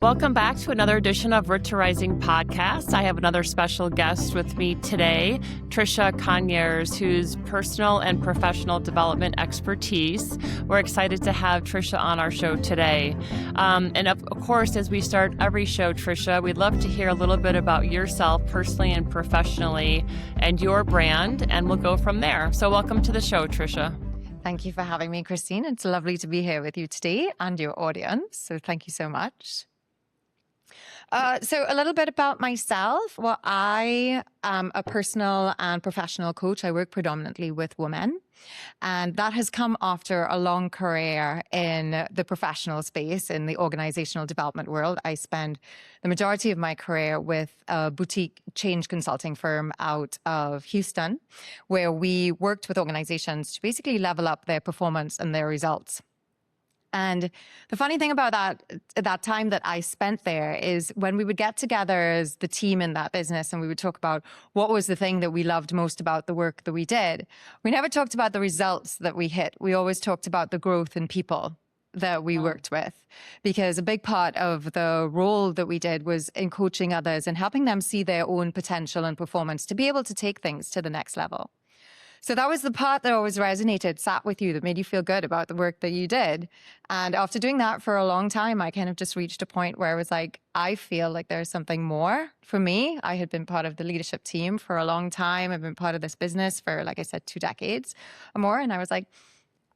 Welcome back to another edition of Root to Rising podcast. I have another special guest with me today, Tricia Conyers, whose personal and professional development expertise. We're excited to have Tricia on our show today. And of course, as we start every show, Tricia, we'd love to hear a little bit about yourself personally and professionally and your brand, and we'll go from there. So welcome to the show, Tricia. Thank you for having me, Christine. It's lovely to be here with you today and your audience. So thank you so much. So a little bit about myself. Well, I am a personal and professional coach. I work predominantly with women, and that has come after a long career in the professional space, in the organizational development world. I spend the majority of my career with a boutique change consulting firm out of Houston, where we worked with organizations to basically level up their performance and their results. And the funny thing about that time that I spent there is when we would get together as the team in that business and we would talk about what was the thing that we loved most about the work that we did, we never talked about the results that we hit. We always talked about the growth in people that we worked with, because a big part of the role that we did was in coaching others and helping them see their own potential and performance to be able to take things to the next level. So that was the part that always resonated, sat with you, that made you feel good about the work that you did. And after doing that for a long time, I kind of just reached a point where I was like, I feel like there's something more for me. I had been part of the leadership team for a long time. I've been part of this business for, like I said, 2 decades or more. And I was like,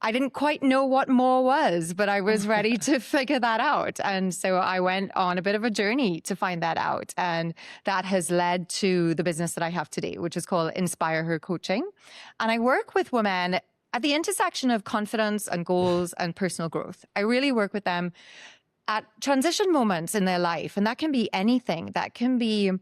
I didn't quite know what more was, but I was ready to figure that out. And so I went on a bit of a journey to find that out. And that has led to the business that I have today, which is called Inspire Her Coaching. And I work with women at the intersection of confidence and goals and personal growth. I really work with them at transition moments in their life. And that can be anything. That can be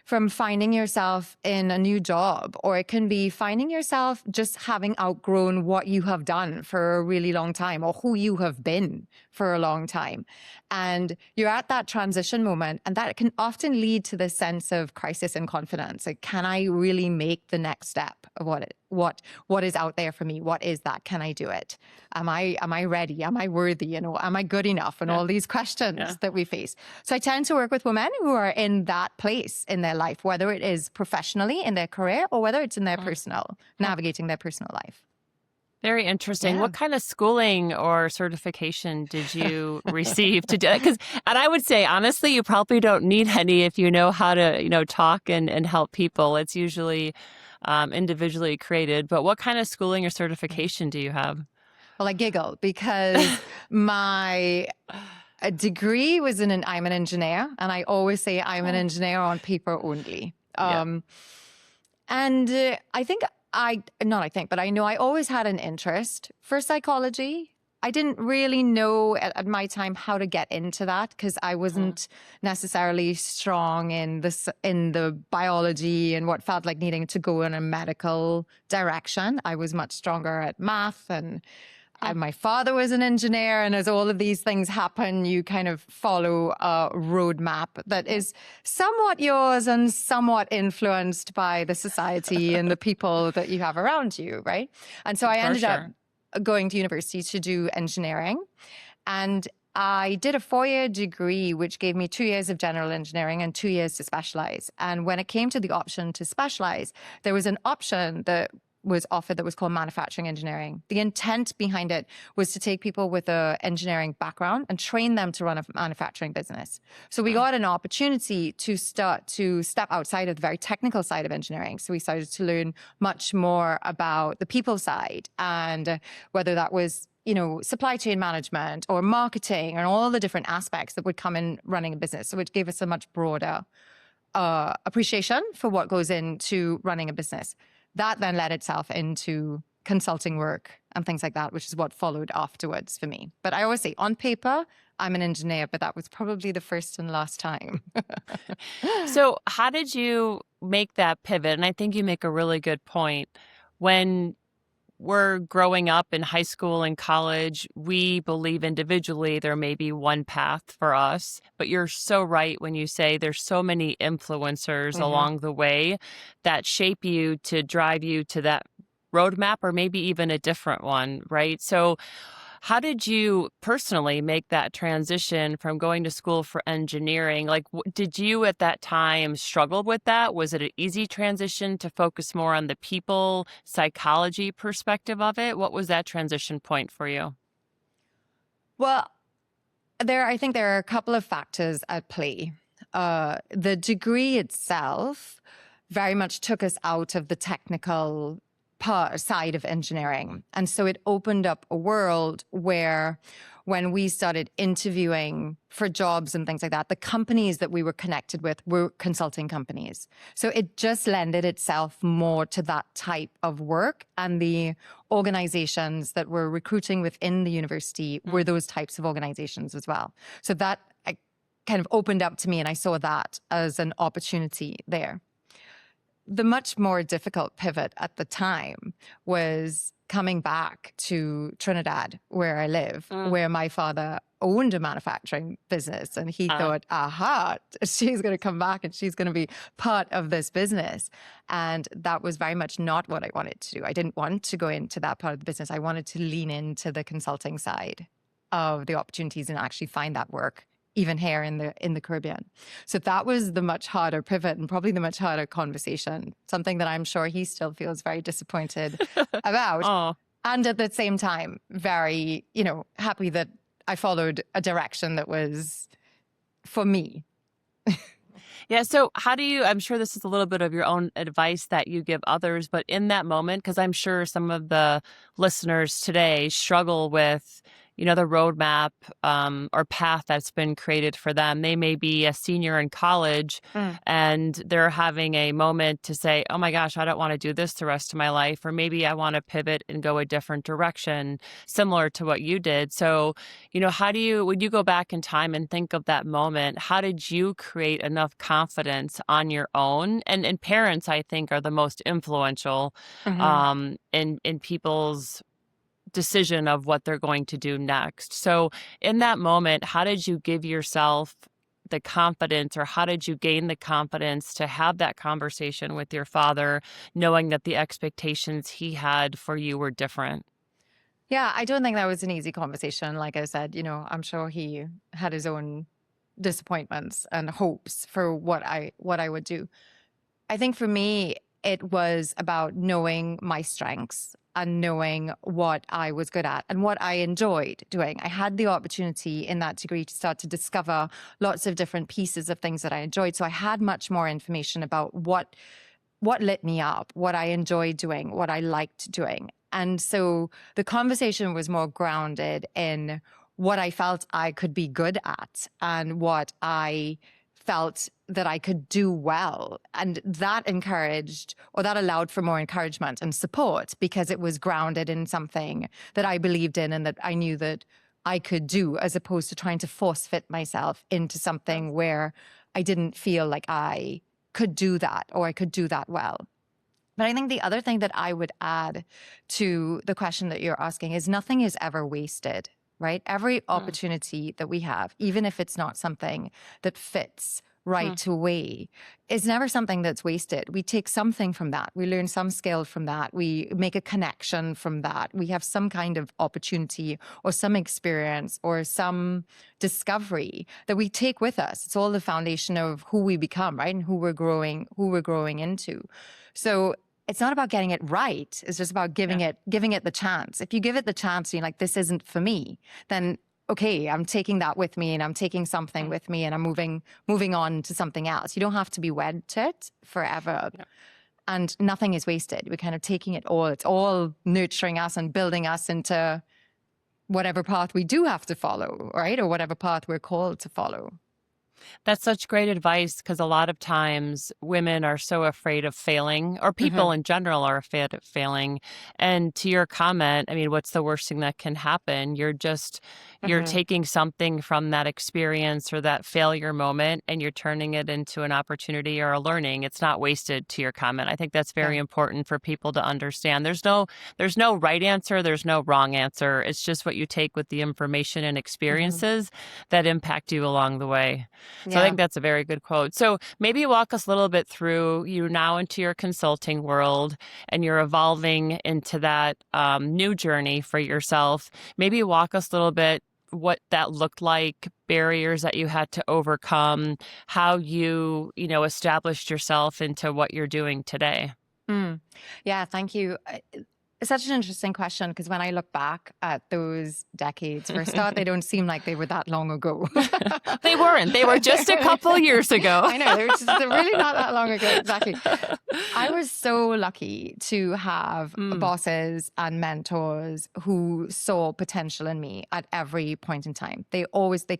from finding yourself in a new job, or it can be finding yourself just having outgrown what you have done for a really long time, or who you have been for a long time. And you're at that transition moment, and that can often lead to this sense of crisis and confidence. Like, can I really make the next step of what is out there for me? What is that? Can I do it? Am I ready? Am I worthy? Am I good enough? And all these questions that we face. So I tend to work with women who are in that place in their life, whether it is professionally in their career or whether it's in their personal, navigating their personal life. Very interesting. Yeah. What kind of schooling or certification did you receive to do that? And I would say, honestly, you probably don't need any if you know how to, talk and help people. It's usually individually created. But what kind of schooling or certification do you have? Well, I giggle because my degree was I'm an engineer, and I always say I'm an engineer on paper only. And I know I always had an interest for psychology. I didn't really know at my time how to get into that because I wasn't necessarily strong in the biology and what felt like needing to go in a medical direction. I was much stronger at math, and my father was an engineer. And as all of these things happen, you kind of follow a roadmap that is somewhat yours and somewhat influenced by the society and the people that you have around you, right? And so I ended up going to university to do engineering. And I did a 4-year degree, which gave me 2 years of general engineering and 2 years to specialize. And when it came to the option to specialize, there was an option that was offered that was called manufacturing engineering. The intent behind it was to take people with an engineering background and train them to run a manufacturing business. So we got an opportunity to start to step outside of the very technical side of engineering. So we started to learn much more about the people side, and whether that was supply chain management or marketing and all the different aspects that would come in running a business. So it gave us a much broader appreciation for what goes into running a business. That then led itself into consulting work and things like that, which is what followed afterwards for me. But I always say, on paper, I'm an engineer, but that was probably the first and last time. So how did you make that pivot? And I think you make a really good point. When we're growing up in high school and college, we believe individually there may be one path for us, but you're so right when you say there's so many influencers along the way that shape you to drive you to that roadmap or maybe even a different one, right? So How did you personally make that transition from going to school for engineering? Like, did you at that time struggle with that? Was it an easy transition to focus more on the people psychology perspective of it? What was that transition point for you? Well, I think there are a couple of factors at play. The degree itself very much took us out of the technical side of engineering. And so it opened up a world where when we started interviewing for jobs and things like that, the companies that we were connected with were consulting companies. So it just lended itself more to that type of work. And the organizations that were recruiting within the university were those types of organizations as well. So that kind of opened up to me, and I saw that as an opportunity there. The much more difficult pivot at the time was coming back to Trinidad, where I live, where my father owned a manufacturing business. And he thought, aha, she's going to come back and she's going to be part of this business. And that was very much not what I wanted to do. I didn't want to go into that part of the business. I wanted to lean into the consulting side of the opportunities and actually find that work even here in the Caribbean. So that was the much harder pivot and probably the much harder conversation, something that I'm sure he still feels very disappointed about. And at the same time, very, happy that I followed a direction that was for me. Yeah. So I'm sure this is a little bit of your own advice that you give others, but in that moment, because I'm sure some of the listeners today struggle with the roadmap or path that's been created for them. They may be a senior in college and they're having a moment to say, oh my gosh, I don't want to do this the rest of my life. Or maybe I want to pivot and go a different direction, similar to what you did. So, when you go back in time and think of that moment, how did you create enough confidence on your own? And parents, I think, are the most influential in people's decision of what they're going to do next. So in that moment, how did you give yourself the confidence, or how did you gain the confidence to have that conversation with your father, knowing that the expectations he had for you were different? Yeah, I don't think that was an easy conversation. Like I said, I'm sure he had his own disappointments and hopes for what I would do. I think for me, it was about knowing my strengths and knowing what I was good at and what I enjoyed doing. I had the opportunity in that degree to start to discover lots of different pieces of things that I enjoyed. So I had much more information about what lit me up, what I enjoyed doing, what I liked doing. And so the conversation was more grounded in what I felt I could be good at and what I felt that I could do well. And that that allowed for more encouragement and support because it was grounded in something that I believed in and that I knew that I could do, as opposed to trying to force fit myself into something where I didn't feel like I could do that or I could do that well. But I think the other thing that I would add to the question that you're asking is nothing is ever wasted, right? Every opportunity that we have, even if it's not something that fits right away, is never something that's wasted. We take something from that. We learn some skill from that. We make a connection from that. We have some kind of opportunity or some experience or some discovery that we take with us. It's all the foundation of who we become, right? And who we're growing into. So it's not about getting it right. It's just about giving it the chance. If you give it the chance, you're like, this isn't for me, then okay, I'm taking that with me and I'm taking something with me and I'm moving on to something else. You don't have to be wed to it forever. Yeah. And nothing is wasted. We're kind of taking it all. It's all nurturing us and building us into whatever path we do have to follow, right? Or whatever path we're called to follow. That's such great advice, because a lot of times women are so afraid of failing, or people in general are afraid of failing. And to your comment, I mean, what's the worst thing that can happen? You're taking something from that experience or that failure moment and you're turning it into an opportunity or a learning. It's not wasted, to your comment. I think that's very important for people to understand. There's no right answer. There's no wrong answer. It's just what you take with the information and experiences that impact you along the way. So I Yeah. think that's a very good quote. So maybe walk us a little bit through, you're now into your consulting world and you're evolving into that new journey for yourself. Maybe walk us a little bit what that looked like, barriers that you had to overcome, how established yourself into what you're doing today. Mm. Yeah, thank you. It's such an interesting question because when I look back at those decades, for a start, they don't seem like they were that long ago. They weren't. They were just a couple years ago. I know. They're really not that long ago. Exactly. I was so lucky to have bosses and mentors who saw potential in me at every point in time. They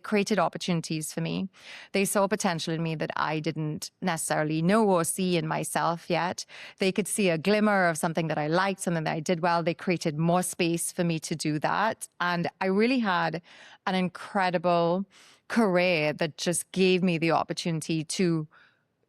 created opportunities for me. They saw potential in me that I didn't necessarily know or see in myself yet. They could see a glimmer of something that I liked, something that I did well. They created more space for me to do that. And I really had an incredible career that just gave me the opportunity to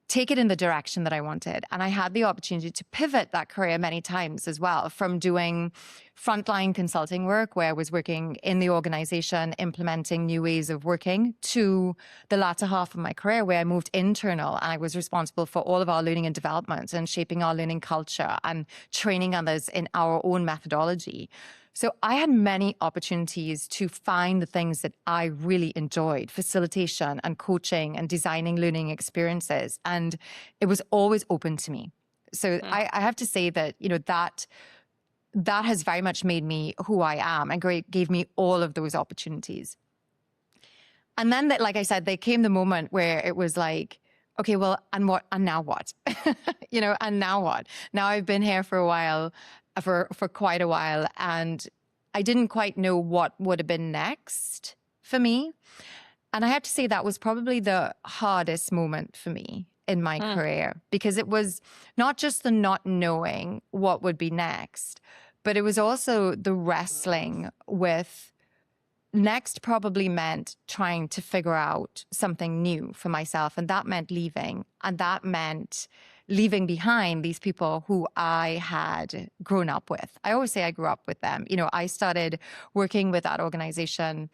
take it in the direction that I wanted. And I had the opportunity to pivot that career many times as well, from doing frontline consulting work where I was working in the organization, implementing new ways of working, to the latter half of my career where I moved internal and I was responsible for all of our learning and development and shaping our learning culture and training others in our own methodology. So I had many opportunities to find the things that I really enjoyed, facilitation and coaching and designing learning experiences. And it was always open to me. So I have to say that, that has very much made me who I am and gave me all of those opportunities. And then, like I said, there came the moment where it was like, okay, well, and now what? And now what? Now I've been here for a while, for quite a while, and I didn't quite know what would have been next for me. And I have to say that was probably the hardest moment for me in my career, because it was not just the not knowing what would be next, but it was also the wrestling with next probably meant trying to figure out something new for myself. And that meant leaving. And that meant leaving behind these people who I had grown up with. I always say I grew up with them. I started working with that organization.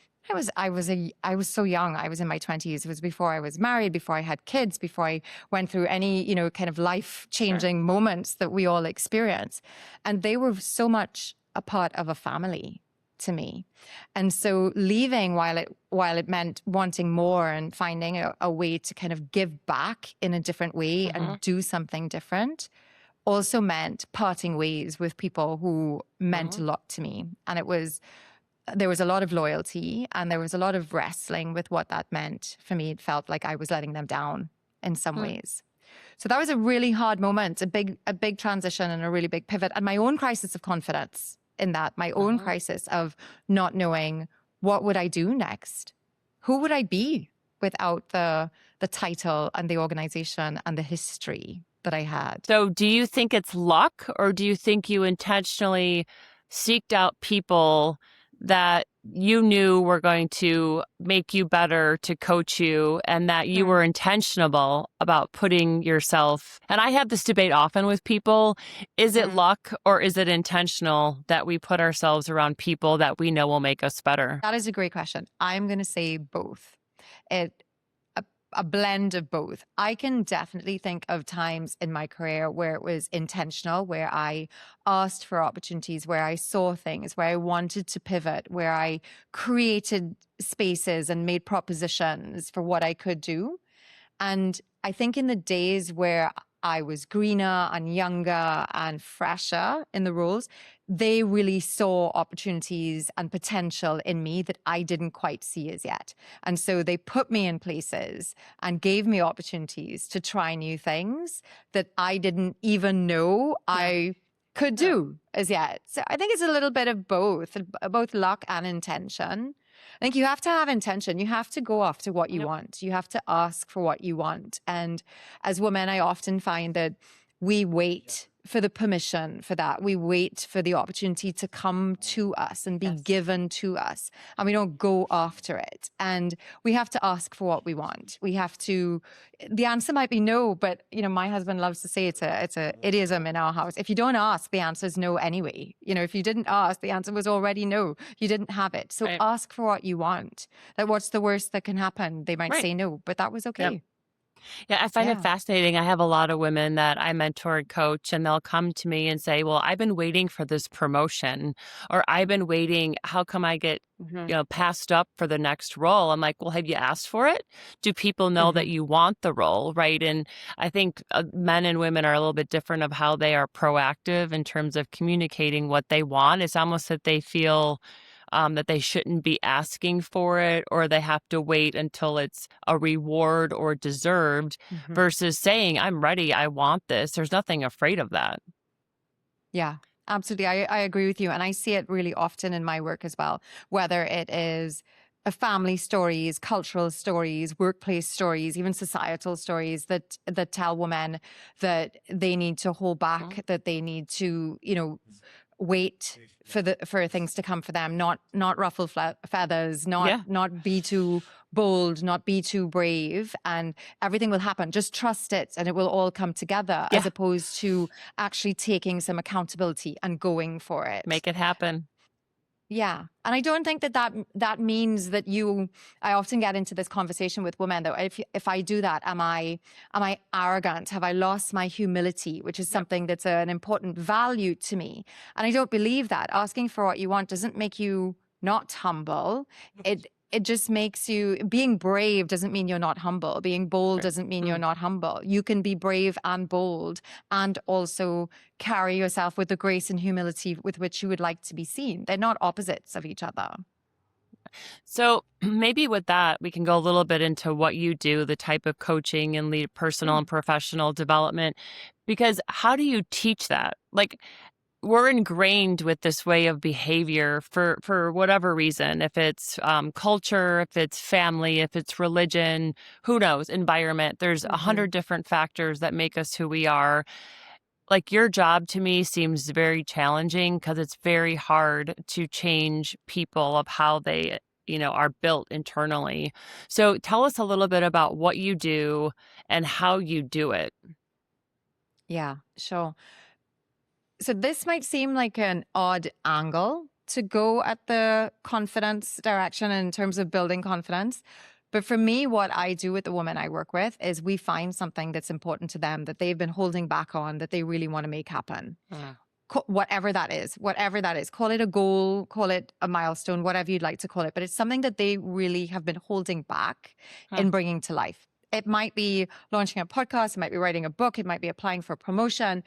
I was so young. I was in my 20s. It was before I was married, before I had kids, before I went through any, kind of life-changing moments that we all experience. And they were so much a part of a family to me. And so leaving, while it meant wanting more and finding a way to kind of give back in a different way and do something different, also meant parting ways with people who meant a lot to me. And there was a lot of loyalty and there was a lot of wrestling with what that meant for me. It felt like I was letting them down in some ways. So that was a really hard moment, a big transition and a really big pivot, and my own crisis of confidence in that, my own crisis of not knowing what would I do next? Who would I be without the title and the organization and the history that I had? So do you think it's luck, or do you think you intentionally seeked out people that you knew were going to make you better, to coach you, and that you were intentional about putting yourself? And I have this debate often with people. Is it luck or is it intentional that we put ourselves around people that we know will make us better? That is a great question. I'm going to say both. A blend of both. I can definitely think of times in my career where it was intentional, where I asked for opportunities, where I saw things, where I wanted to pivot, where I created spaces and made propositions for what I could do. And I think in the days where I was greener and younger and fresher in the roles, they really saw opportunities and potential in me that I didn't quite see as yet. And so they put me in places and gave me opportunities to try new things that I didn't even know I could do as yet. So I think it's a little bit of both luck and intention. I think you have to have intention. You have to go after what you want. You have to ask for what you want. And as women, I often find that we wait for the permission for that. We wait for the opportunity to come to us and be given to us, and we don't go after it. And we have to ask for what we want. We have to, the answer might be no, but my husband loves to say it's a idiom in our house. If you don't ask, the answer is no anyway. If you didn't ask, the answer was already no. You didn't have it. So ask for what you want. Like, what's the worst that can happen? They might say no, but that was okay. Yep. Yeah, I find it fascinating. I have a lot of women that I mentor and coach, and they'll come to me and say, well, I've been waiting for this promotion, or I've been waiting. How come I get, passed up for the next role? I'm like, well, have you asked for it? Do people know that you want the role? Right. And I think men and women are a little bit different of how they are proactive in terms of communicating what they want. It's almost that they feel that they shouldn't be asking for it, or they have to wait until it's a reward or deserved versus saying, I'm ready, I want this. There's nothing afraid of that. Yeah, absolutely. I agree with you. And I see it really often in my work as well, whether it is family stories, cultural stories, workplace stories, even societal stories that tell women that they need to hold back, that they need to, wait for things to come for them, not ruffle feathers, not be too bold, not be too brave, and everything will happen. Just trust it and it will all come together, as opposed to actually taking some accountability and going for it. Make it happen. Yeah. And I don't think that means that I often get into this conversation with women though. If I do that, am I arrogant? Have I lost my humility, which is something that's an important value to me? And I don't believe that. Asking for what you want doesn't make you not humble. It just makes you, being brave doesn't mean you're not humble. Being bold doesn't mean you're not humble. You can be brave and bold and also carry yourself with the grace and humility with which you would like to be seen. They're not opposites of each other. So maybe with that, we can go a little bit into what you do, the type of coaching and personal and professional development, because how do you teach that? Like, we're ingrained with this way of behavior for whatever reason, if it's culture, if it's family, if it's religion, who knows, environment. There's 100 different factors that make us who we are. Like, your job to me seems very challenging because it's very hard to change people of how they, are built internally. So tell us a little bit about what you do and how you do it. Yeah, sure. So this might seem like an odd angle to go at the confidence direction in terms of building confidence. But for me, what I do with the women I work with is we find something that's important to them that they've been holding back on, that they really want to make happen. Whatever that is. Call it a goal, call it a milestone, whatever you'd like to call it. But it's something that they really have been holding back in bringing to life. It might be launching a podcast, it might be writing a book, it might be applying for a promotion.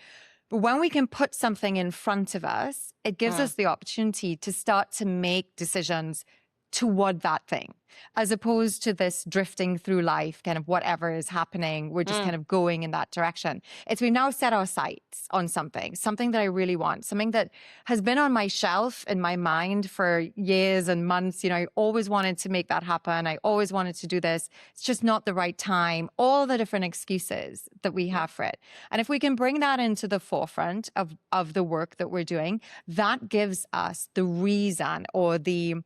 But when we can put something in front of us, it gives us the opportunity to start to make decisions toward that thing, as opposed to this drifting through life, kind of whatever is happening, we're just kind of going in that direction. It's we've now set our sights on something that I really want, something that has been on my shelf in my mind for years and months. I always wanted to make that happen. I always wanted to do this. It's just not the right time. All the different excuses that we have for it. And if we can bring that into the forefront of the work that we're doing, that gives us the reason or the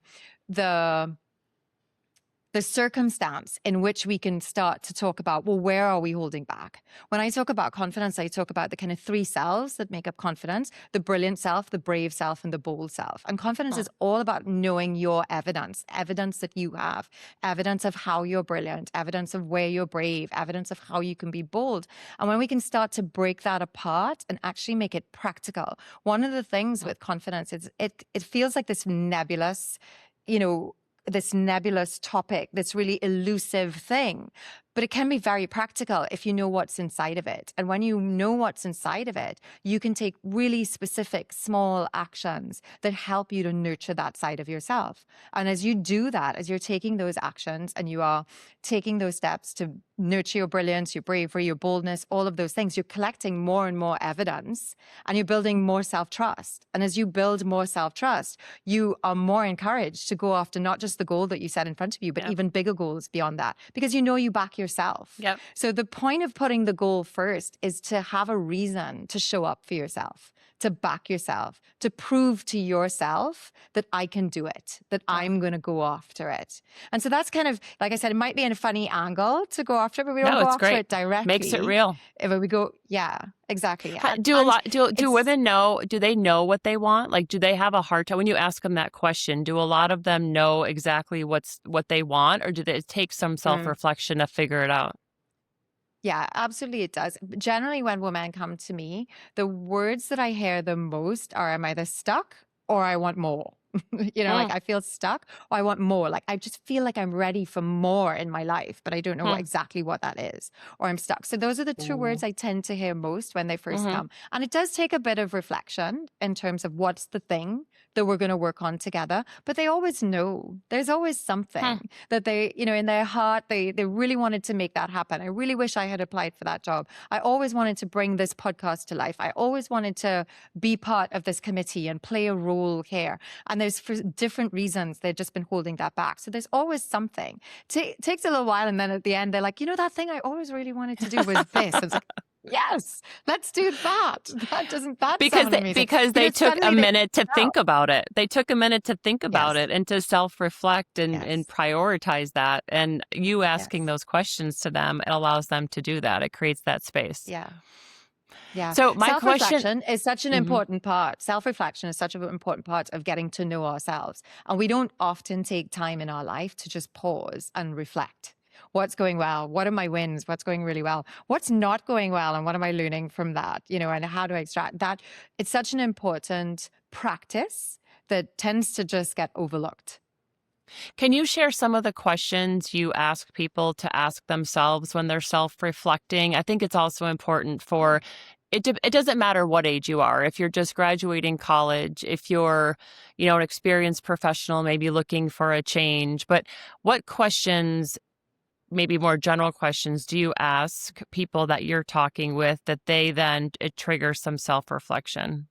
circumstance in which we can start to talk about, well, where are we holding back? When I talk about confidence, I talk about the kind of 3 selves that make up confidence: the brilliant self, the brave self, and the bold self. And confidence is all about knowing your evidence that you have, evidence of how you're brilliant, evidence of where you're brave, evidence of how you can be bold. And when we can start to break that apart and actually make it practical, one of the things with confidence is it feels like this nebulous, this nebulous topic, this really elusive thing. But it can be very practical if you know what's inside of it. And when you know what's inside of it, you can take really specific, small actions that help you to nurture that side of yourself. And as you do that, as you're taking those actions and you are taking those steps to nurture your brilliance, your bravery, your boldness, all of those things, you're collecting more and more evidence and you're building more self-trust. And as you build more self-trust, you are more encouraged to go after not just the goal that you set in front of you, but even bigger goals beyond that, because you know you back yourself. Yep. So the point of putting the goal first is to have a reason to show up for yourself, to back yourself, to prove to yourself that I can do it, that I'm going to go after it. And so that's kind of, like I said, it might be in a funny angle to go after it, but we don't No, go it's after great. it directly. Makes it real. But we go, yeah, exactly. Do women know, do they know what they want? Like, do they have a hard time when you ask them that question? Do a lot of them know exactly what they want, or do it take some self-reflection to figure it out? Yeah, absolutely it does. Generally, when women come to me, the words that I hear the most are I'm either stuck or I want more. Like I feel stuck or I want more. Like I just feel like I'm ready for more in my life, but I don't know exactly what that is, or I'm stuck. So those are the two words I tend to hear most when they first come. And it does take a bit of reflection in terms of what's the thing that we're going to work on together. But they always know there's always something that they, in their heart, they really wanted to make that happen. I really wish I had applied for that job. I always wanted to bring this podcast to life. I always wanted to be part of this committee and play a role here. And there's for different reasons, they've just been holding that back. So there's always something. Takes a little while. And then at the end, they're like, that thing I always really wanted to do was this. It's like, yes, let's do that. Because they took a minute to think about it. They took a minute to think about it and to self-reflect and prioritize that. And you asking those questions to them, it allows them to do that. It creates that space. Yeah. Yeah. So my self-reflection is such an important part. Self-reflection is such an important part of getting to know ourselves. And we don't often take time in our life to just pause and reflect. What's going well? What are my wins? What's going really well? What's not going well? And what am I learning from that? And how do I extract that? It's such an important practice that tends to just get overlooked. Can you share some of the questions you ask people to ask themselves when they're self-reflecting? I think it's also important for it doesn't matter what age you are. If you're just graduating college, if you're, an experienced professional, maybe looking for a change, but what questions, maybe more general questions, do you ask people that you're talking with that it triggers some self-reflection?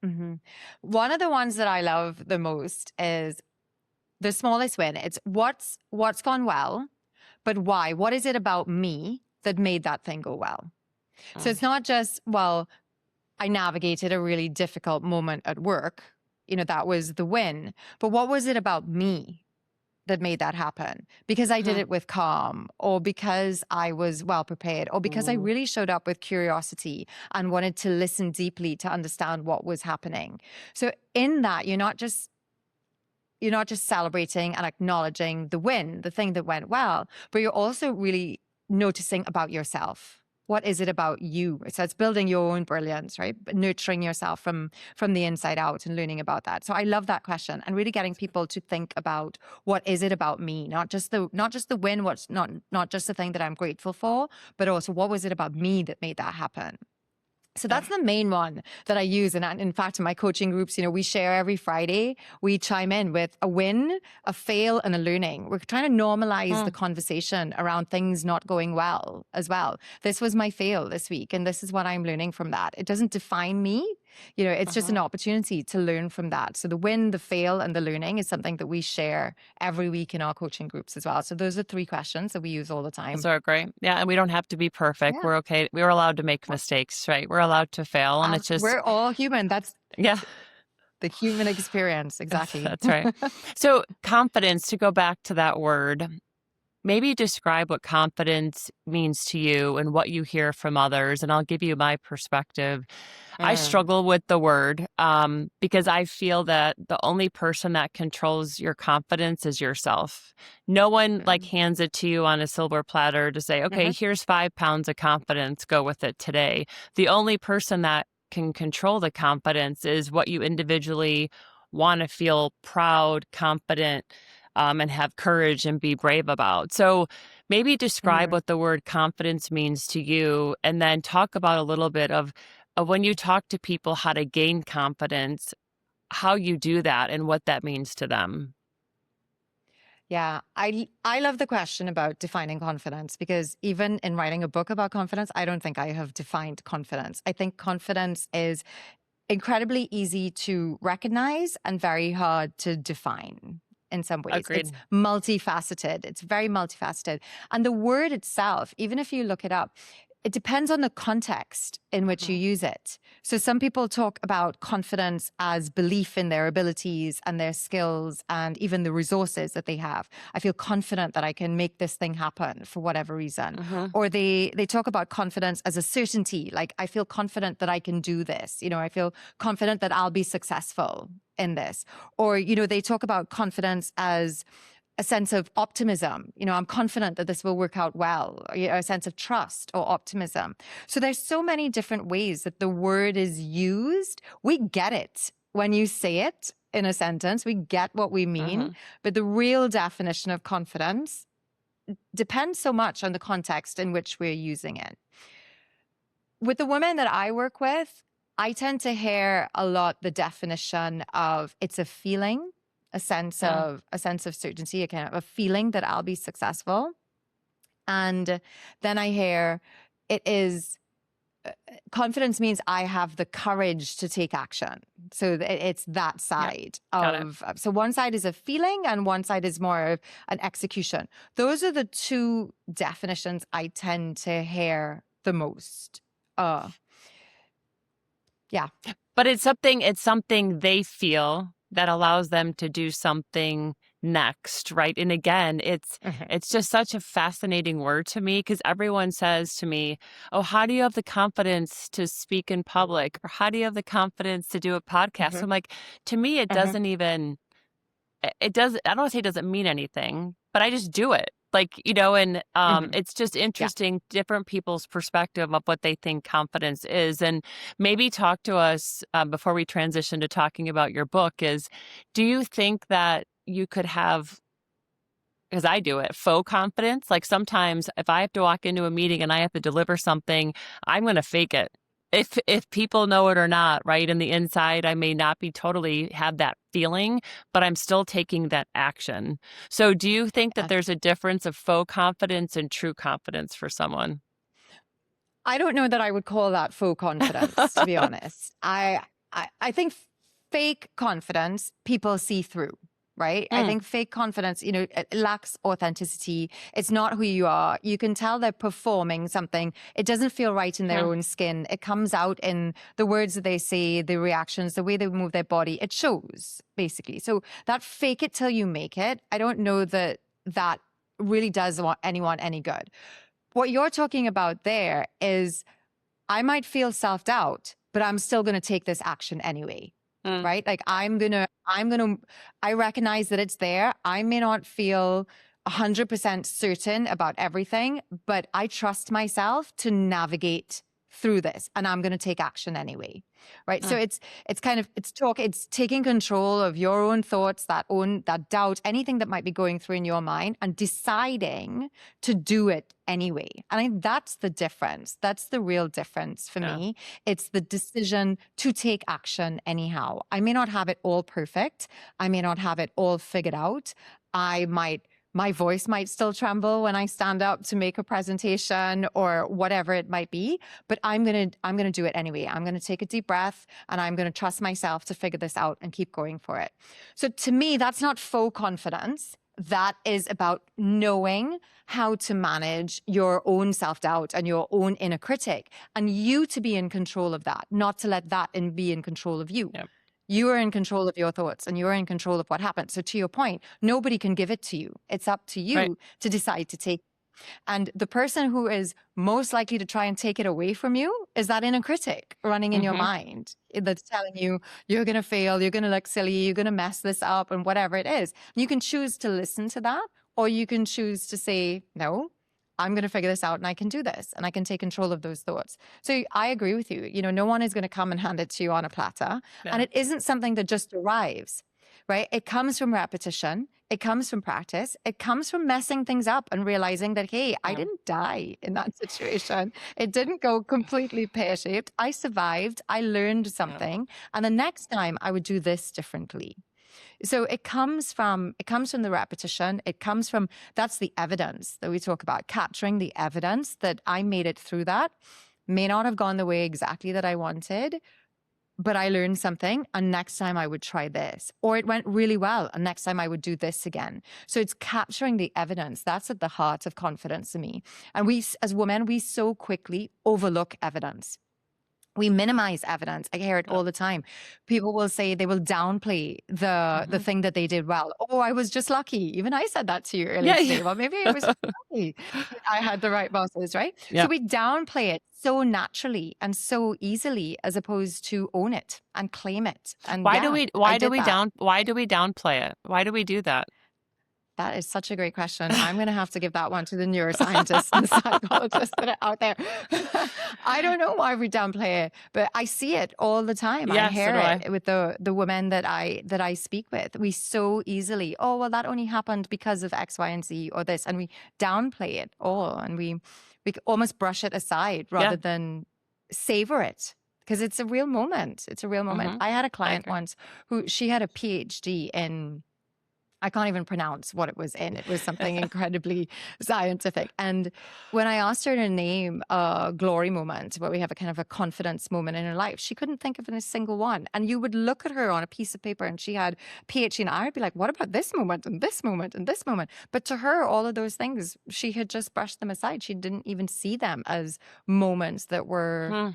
Mm-hmm. One of the ones that I love the most is the smallest win. It's what's gone well, but why? What is it about me that made that thing go well? So it's not just, I navigated a really difficult moment at work. That was the win. But what was it about me that made that happen? Because I did it with calm, or because I was well prepared, or because I really showed up with curiosity and wanted to listen deeply to understand what was happening. So in that, you're not just celebrating and acknowledging the win, the thing that went well, but you're also really noticing about yourself. What is it about you? So it's building your own brilliance, right? But nurturing yourself from the inside out and learning about that. So I love that question, and really getting people to think about what is it about me, not just the win, what's not just the thing that I'm grateful for, but also what was it about me that made that happen. So that's the main one that I use. And in fact, in my coaching groups, we share every Friday, we chime in with a win, a fail, and a learning. We're trying to normalize the conversation around things not going well as well. This was my fail this week, and this is what I'm learning from that. It doesn't define me. It's just an opportunity to learn from that. So the win, the fail, and the learning is something that we share every week in our coaching groups as well. So those are 3 questions that we use all the time. Those are great. Yeah. And we don't have to be perfect. Yeah. We're okay. We're allowed to make mistakes, right? We're allowed to fail. And it's just, we're all human. That's the human experience. Exactly. That's right. So confidence, to go back to that word, maybe describe what confidence means to you and what you hear from others. And I'll give you my perspective. I struggle with the word because I feel that the only person that controls your confidence is yourself. No one hands it to you on a silver platter to say, okay, here's 5 pounds of confidence, go with it today. The only person that can control the confidence is what you individually want to feel proud, confident, and have courage and be brave about. So maybe describe what the word confidence means to you, and then talk about a little bit of when you talk to people how to gain confidence, how you do that and what that means to them. Yeah, I love the question about defining confidence, because even in writing a book about confidence, I don't think I have defined confidence. I think confidence is incredibly easy to recognize and very hard to define. in some ways. Agreed. It's multifaceted. It's very multifaceted. And the word itself, even if you look it up, it depends on the context in which you use it. So some people talk about confidence as belief in their abilities and their skills and even the resources that they have. I feel confident that I can make this thing happen for whatever reason. Or they talk about confidence as a certainty. Like, I feel confident that I can do this. I feel confident that I'll be successful in this. Or, they talk about confidence as a sense of optimism. I'm confident that this will work out well, or, a sense of trust or optimism. So there's so many different ways that the word is used. We get it when you say it in a sentence. We get what we mean, but the real definition of confidence depends so much on the context in which we're using it. With the women that I work with, I tend to hear a lot the definition of it's a feeling, a sense of certainty, a feeling that I'll be successful. And then I hear it is confidence means I have the courage to take action. So it's that side of, so one side is a feeling and one side is more of an execution. Those are the two definitions I tend to hear the most. But it's something they feel that allows them to do something next, right? And again, it's just such a fascinating word to me, because everyone says to me, oh, how do you have the confidence to speak in public? Or how do you have the confidence to do a podcast? I'm like, to me, it doesn't even, I don't want to say it doesn't mean anything, but I just do it. Like, and it's just interesting, different people's perspective of what they think confidence is. And maybe talk to us before we transition to talking about your book do you think that you could have, because I do it, faux confidence? Like, sometimes if I have to walk into a meeting and I have to deliver something, I'm going to fake it. If people know it or not, right? In the inside, I may not be totally have that feeling, but I'm still taking that action. So do you think that there's a difference of faux confidence and true confidence for someone? I don't know that I would call that faux confidence, to be honest. I think fake confidence people see through. Right? I think fake confidence, it lacks authenticity. It's not who you are. You can tell they're performing something. It doesn't feel right in their own skin. It comes out in the words that they say, the reactions, the way they move their body. It shows, basically. So that fake it till you make it, I don't know that really does anyone any good. What you're talking about there is I might feel self-doubt, but I'm still going to take this action anyway. Right? Like I recognize that it's there. I may not feel 100% certain about everything, but I trust myself to navigate through this, and I'm going to take action anyway. Right? So it's taking control of your own thoughts, that doubt, anything that might be going through in your mind, and deciding to do it anyway. And I think that's the difference. That's the real difference for me. It's the decision to take action anyhow. I may not have it all perfect. I may not have it all figured out. My voice might still tremble when I stand up to make a presentation or whatever it might be, but I'm going to do it anyway. I'm going to take a deep breath and I'm going to trust myself to figure this out and keep going for it. So to me, that's not faux confidence. That is about knowing how to manage your own self-doubt and your own inner critic, and you to be in control of that, not to let that be in control of you. Yep. You are in control of your thoughts and you're in control of what happens. So to your point, nobody can give it to you. It's up to you to decide to take. And the person who is most likely to try and take it away from you is that inner critic running in your mind that's telling you, you're going to fail, you're going to look silly, you're going to mess this up, and whatever it is. You can choose to listen to that, or you can choose to say, no, I'm going to figure this out and I can do this and I can take control of those thoughts. So I agree with you. No one is going to come and hand it to you on a platter. Yeah. And it isn't something that just arrives, right? It comes from repetition. It comes from practice. It comes from messing things up and realizing that, hey, I didn't die in that situation. It didn't go completely pear-shaped. I survived. I learned something. And the next time I would do this differently. So it comes from the repetition. It comes from, that's the evidence that we talk about, capturing the evidence that I made it through that. May not have gone the way exactly that I wanted, but I learned something, and next time I would try this. Or it went really well, and next time I would do this again. So it's capturing the evidence. That's at the heart of confidence to me. And we, as women, we so quickly overlook evidence. We minimize evidence. I hear it all the time. People will say they will downplay the thing that they did well. Oh, I was just lucky. Even I said that to you earlier today. Well, maybe I was lucky. I had the right bosses, right? Yeah. So we downplay it so naturally and so easily, as opposed to own it and claim it. And why do we downplay it? Why do we do that? That is such a great question. I'm going to have to give that one to the neuroscientists and the psychologists that are out there. I don't know why we downplay it, but I see it all the time. Yeah, I hear so do it with the women that I speak with. We so easily, oh, well, that only happened because of X, Y, and Z or this. And we downplay it all, and we almost brush it aside rather than savor it. Because it's a real moment. It's a real moment. I had a client once who, she had a PhD in, I can't even pronounce what it was in. It was something incredibly scientific. And when I asked her to name a glory moment where we have a kind of a confidence moment in her life, she couldn't think of a single one. And you would look at her on a piece of paper and she had PhD, and I would be like, what about this moment and this moment and this moment? But to her, all of those things, she had just brushed them aside. She didn't even see them as moments that were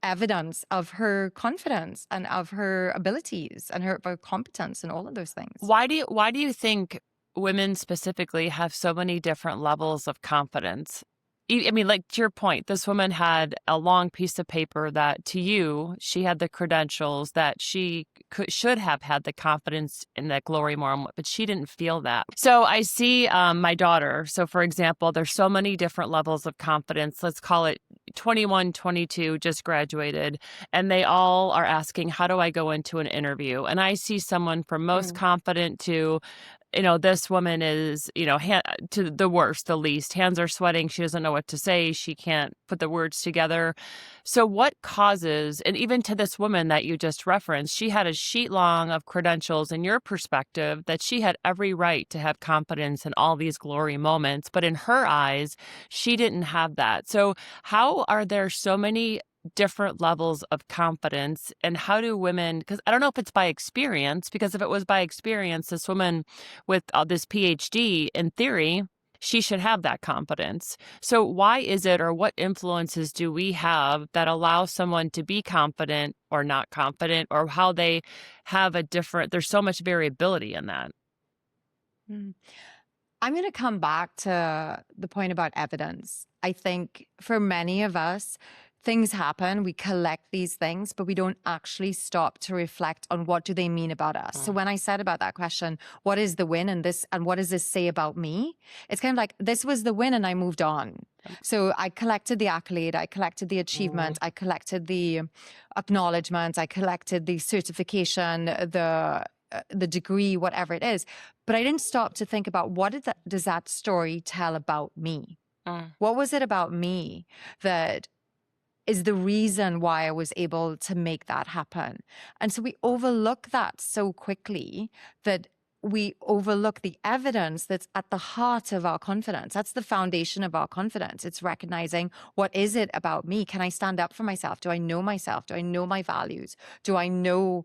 evidence of her confidence and of her abilities and her competence and all of those things. Why do you think women specifically have so many different levels of confidence? I mean, like, to your point, this woman had a long piece of paper that, to you, she had the credentials that she should have had the confidence in that glory moment, but she didn't feel that. So I see my daughter. So, for example, there's so many different levels of confidence. Let's call it 21, 22, just graduated, and they all are asking, how do I go into an interview? And I see someone from most confident to, this woman is, to the worst, the least. Hands are sweating. She doesn't know what to say. She can't put the words together. So what causes, and even to this woman that you just referenced, she had a sheet long of credentials in your perspective that she had every right to have confidence in all these glory moments. But in her eyes, she didn't have that. So how are there so many different levels of confidence, and how do women, because I don't know if it's by experience, because if it was by experience, this woman with this PhD, in theory, she should have that confidence. So why is it, or what influences do we have that allow someone to be confident or not confident, or how they have a different, there's so much variability in that? I'm going to come back to the point about evidence. I think for many of us, things happen, we collect these things, but we don't actually stop to reflect on what do they mean about us. So when I said about that question, what is the win and this, and what does this say about me? It's kind of like, this was the win and I moved on. So I collected the accolade, I collected the achievement, I collected the acknowledgement, I collected the certification, the degree, whatever it is. But I didn't stop to think about what does that story tell about me? What was it about me that is the reason why I was able to make that happen? And so we overlook that so quickly that we overlook the evidence that's at the heart of our confidence. That's the foundation of our confidence. It's recognizing, what is it about me? Can I stand up for myself? Do I know myself? Do I know my values? Do I know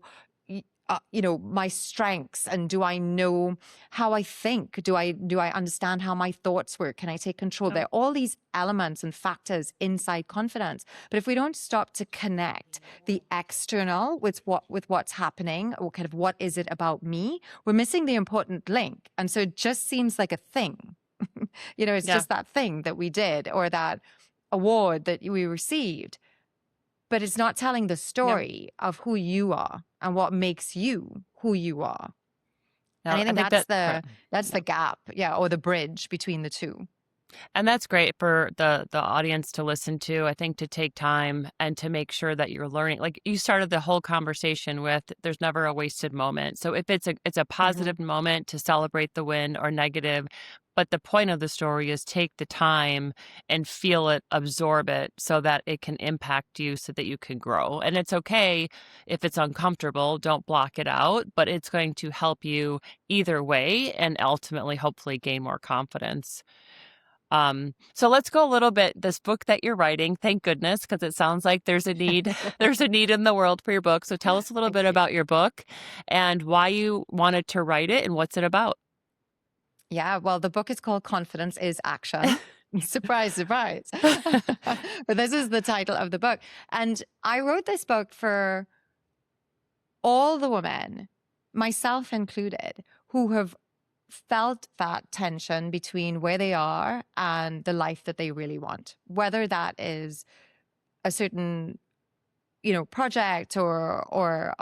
my strengths, and do I know how I think? Do I understand how my thoughts work? Can I take control? There are all these elements and factors inside confidence. But if we don't stop to connect the external with what's happening, or kind of what is it about me, we're missing the important link. And so it just seems like a thing. It's just that thing that we did, or that award that we received. But it's not telling the story of who you are and what makes you who you are. No, and I think that's the the gap, or the bridge between the two. And that's great for the audience to listen to, I think, to take time and to make sure that you're learning. Like you started the whole conversation with, there's never a wasted moment. So if it's a positive moment, to celebrate the win, or negative. But the point of the story is take the time and feel it, absorb it, so that it can impact you, so that you can grow. And it's okay if it's uncomfortable, don't block it out, but it's going to help you either way, and ultimately, hopefully, gain more confidence. So let's go a little bit, this book that you're writing, thank goodness, because it sounds like there's a need, there's a need in the world for your book. So tell us a little Thank bit you. about your book and why you wanted to write it and what's it about. Yeah, well, the book is called Confidence is Action. Surprise, surprise. But this is the title of the book. And I wrote this book for all the women, myself included, who have felt that tension between where they are and the life that they really want, whether that is a certain, project or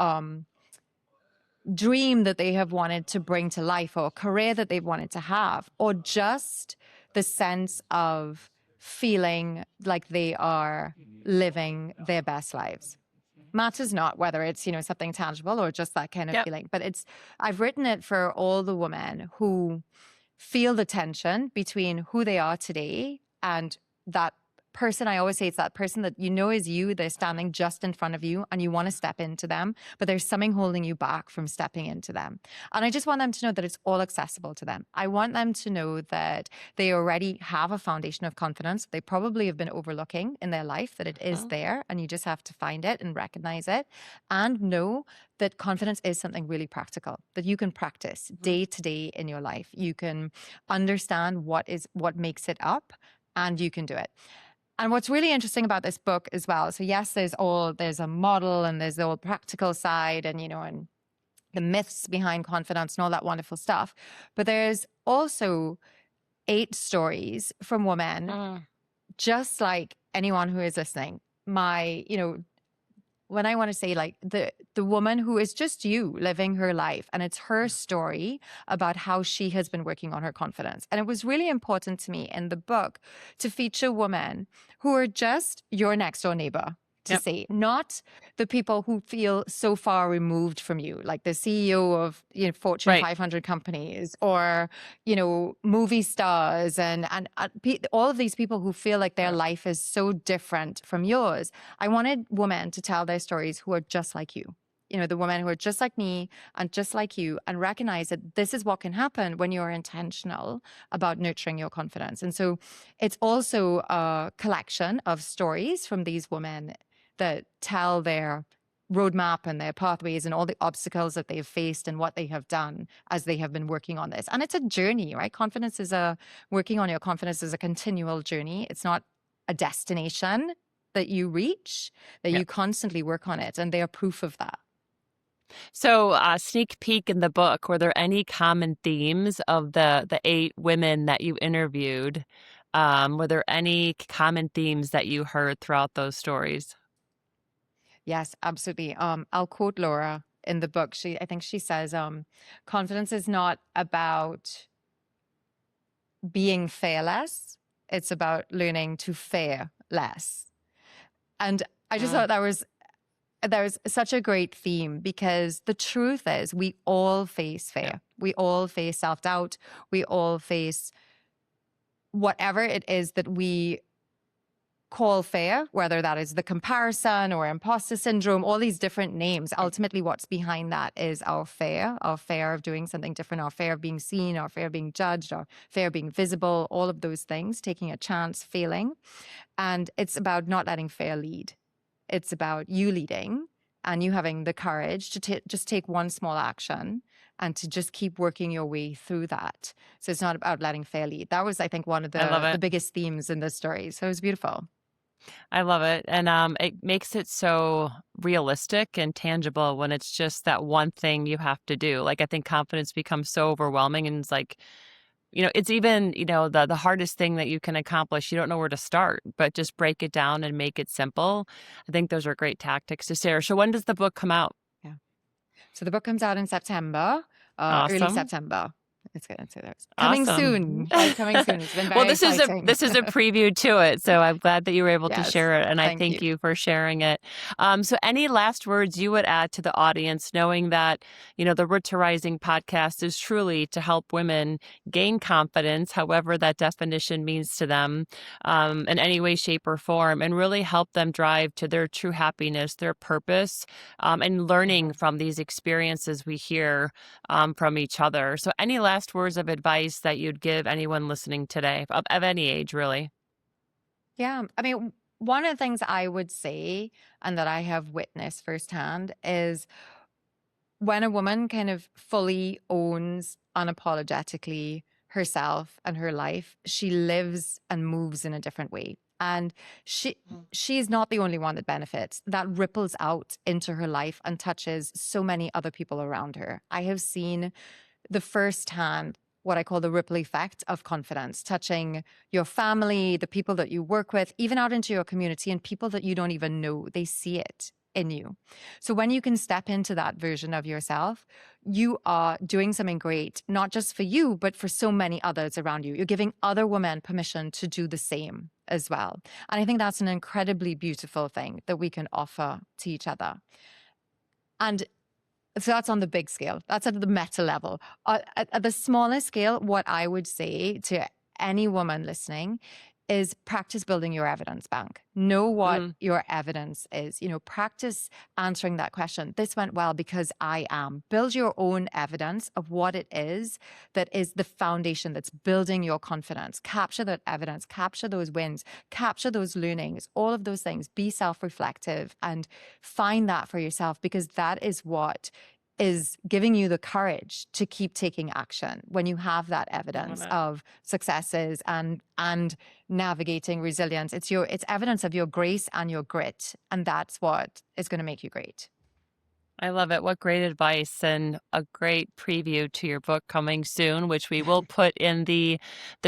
dream that they have wanted to bring to life, or a career that they've wanted to have, or just the sense of feeling like they are living their best lives. Matters not whether it's, something tangible or just that kind of Yep. feeling, but I've written it for all the women who feel the tension between who they are today and that person. I always say it's that person that is you. They're standing just in front of you and you want to step into them, but there's something holding you back from stepping into them. And I just want them to know that it's all accessible to them. I want them to know that they already have a foundation of confidence they probably have been overlooking in their life, that it is there and you just have to find it and recognize it, and know that confidence is something really practical that you can practice day to day in your life. You can understand what makes it up, and you can do it. And what's really interesting about this book as well, so yes, there's a model and there's the old practical side and, and the myths behind confidence and all that wonderful stuff. But there's also 8 stories from women, just like anyone who is listening. When I want to say like the woman who is just you living her life, and it's her story about how she has been working on her confidence. And it was really important to me in the book to feature women who are just your next door neighbor, to say, not the people who feel so far removed from you, like the CEO of Fortune 500 companies, or movie stars, and all of these people who feel like their life is so different from yours. I wanted women to tell their stories who are just like you. The women who are just like me and just like you, and recognize that this is what can happen when you're intentional about nurturing your confidence. And so it's also a collection of stories from these women that tell their roadmap and their pathways and all the obstacles that they've faced and what they have done as they have been working on this. And it's a journey, right? Working on your confidence is a continual journey. It's not a destination that you reach, that you constantly work on it. And they are proof of that. So, sneak peek in the book, were there any common themes of the 8 women that you interviewed? Were there any common themes that you heard throughout those stories? Yes, absolutely. I'll quote Laura in the book. I think she says, confidence is not about being fearless. It's about learning to fear less. And I just thought that was such a great theme, because the truth is we all face fear. Yeah. We all face self-doubt. We all face whatever it is that we call fear, whether that is the comparison or imposter syndrome, all these different names. Ultimately, what's behind that is our fear of doing something different, our fear of being seen, our fear of being judged, our fear of being visible, all of those things, taking a chance, failing. And it's about not letting fear lead. It's about you leading and you having the courage to just take one small action and to just keep working your way through that. So it's not about letting fear lead. That was, I think, one of the biggest themes in this story. So it was beautiful. I love it. And it makes it so realistic and tangible when it's just that one thing you have to do. Like, I think confidence becomes so overwhelming, and it's like, it's even, the hardest thing that you can accomplish. You don't know where to start, but just break it down and make it simple. I think those are great tactics to share. So when does the book come out? Yeah. So the book comes out in September, Awesome. early September. It's good. So that's coming soon. Coming soon. It's been very well, this exciting. is a preview to it, so I'm glad that you were able to share it, and I thank you for sharing it. So, any last words you would add to the audience, knowing that the Root to Rising podcast is truly to help women gain confidence, however that definition means to them, in any way, shape, or form, and really help them drive to their true happiness, their purpose, and learning from these experiences we hear from each other. So, any last last words of advice that you'd give anyone listening today, of any age, really? Yeah. I mean, one of the things I would say, and that I have witnessed firsthand, is when a woman kind of fully owns unapologetically herself and her life, she lives and moves in a different way. And she's not the only one that benefits. That ripples out into her life and touches so many other people around her. I have seen the firsthand, what I call the ripple effect of confidence, touching your family, the people that you work with, even out into your community, and people that you don't even know. They see it in you. So when you can step into that version of yourself, you are doing something great, not just for you, but for so many others around you. You're giving other women permission to do the same as well. And I think that's an incredibly beautiful thing that we can offer to each other. And so that's on the big scale. That's at the meta level. At the smaller scale, what I would say to any woman listening is practice building your evidence bank. Know what your evidence is. Practice answering that question. This went well because I am. Build your own evidence of what it is that is the foundation that's building your confidence. Capture that evidence, capture those wins, capture those learnings, all of those things. Be self-reflective and find that for yourself, because that is what is giving you the courage to keep taking action when you have that evidence of successes and navigating resilience. It's evidence of your grace and your grit, and that's what is going to make you great. I love it. What great advice, and a great preview to your book coming soon, which we will put in the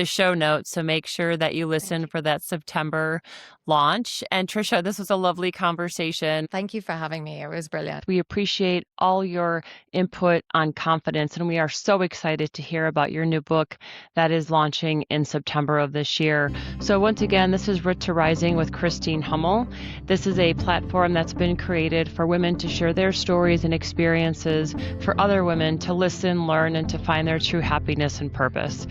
show notes. So make sure that you listen for that September launch. And Tricia, this was a lovely conversation. Thank you for having me. It was brilliant. We appreciate all your input on confidence, and we are so excited to hear about your new book that is launching in September of this year. So once again, this is Root to Rising with Christine Hummel. This is a platform that's been created for women to share their stories and experiences, for other women to listen, learn, and to find their true happiness and purpose.